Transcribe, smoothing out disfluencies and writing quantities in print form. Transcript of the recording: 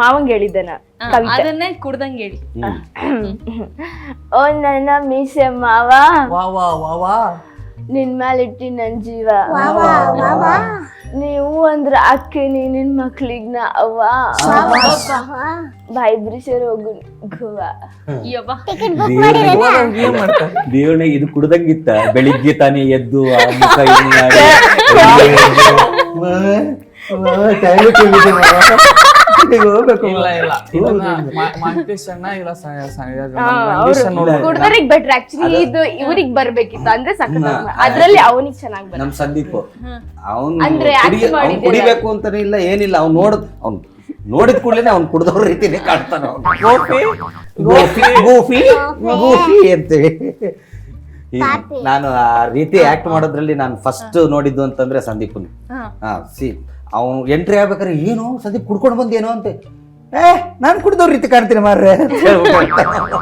ಮಾವಂಗ್ ಹೇಳಿದ್ದೇನ ಅದನ್ನೇ ಕುಡ್ದಂಗ್ ಹೇಳಿ. ಓ ನನ್ನ ಮೀಸೆ ಮಾವ, ವಾ ವಾ ವಾ ವಾ ನಿನ್ ಮೇಲಿಟ್ಟಿ ನನ್ ಜೀವ, ನೀವು ಅಂದ್ರ ಅಕ್ಕನಿ ನಿನ್ ಮಕ್ಳಿಗ್ ನಾ ಅವ್ವ, ಬಾಯಿ ಬ್ರಿಷರ್ ಹೋಗು ಗೋವಾ. ಏನ್ ಮಾಡ್ತಾರೆ? ದೇವ್ರನ್ನ ಇದು ಕುಡ್ದಂಗಿತ್ತ ಬೆಳಿಗ್ಗೆ ತಾನೇ ಎದ್ದು ಆ ಮುಖ ಹೋಗ್ಬೇಕು. ಇಲ್ಲ ಇಲ್ಲ ಇದನ್ನ ಮಂಕೇಶ್ ಅಣ್ಣ ಇಲ್ಲ ಮಂಕೇಶ್ ಅಣ್ಣ ನೋಡ್ಬೇಕು. ಕುಡ್ದವ್ರಿಗೆ ಬೆಟ್ರ್ ಆಕ್ಚುಲಿ ಇದು ಇವ್ರಿಗೆ ಬರ್ಬೇಕಿತ್ತು ಅಂದ್ರೆ ಸಖತ್ ಅದ್ರಲ್ಲಿ ಅವನಿಗೆ ಚೆನ್ನಾಗ್ ಬರ. ನಮ್ ಸಂದೀಪ್ ಅವ್ನು ಅಂದ್ರೆ act ಮಾಡಿದ್ದೀರ. ಕುಡಿಬೇಕು ಅಂತಾನೆ ಇಲ್ಲ ಏನಿಲ್ಲ, ಅವ್ನು ನೋಡಿದ ಕೂಡಲೇ ಅವ್ನು ಕುಡ್ದವ್ರ ರೀತಿನೇ ಕಾಡ್ತಾನ. ಗೂಫಿ ಅಂತೇಳಿ ನಾನು ಆ ರೀತಿ ಆಕ್ಟ್ ಮಾಡೋದ್ರಲ್ಲಿ ನಾನು ಫಸ್ಟ್ ನೋಡಿದ್ದು ಅಂತಂದ್ರೆ ಸಂದೀಪ್ನ. ಅವ್ನು ಎಂಟ್ರಿ ಆಗ್ಬೇಕಾದ್ರೆ ಏನು ಸಂದೀಪ್ ಕುಡ್ಕೊಂಡು ಬಂದೇನೋ ಅಂತೆ, ನಾನು ಕುಡ್ದವ್ರ ರೀತಿ ಕಾಣ್ತೀನಿ ಮಾರ್ರೆ.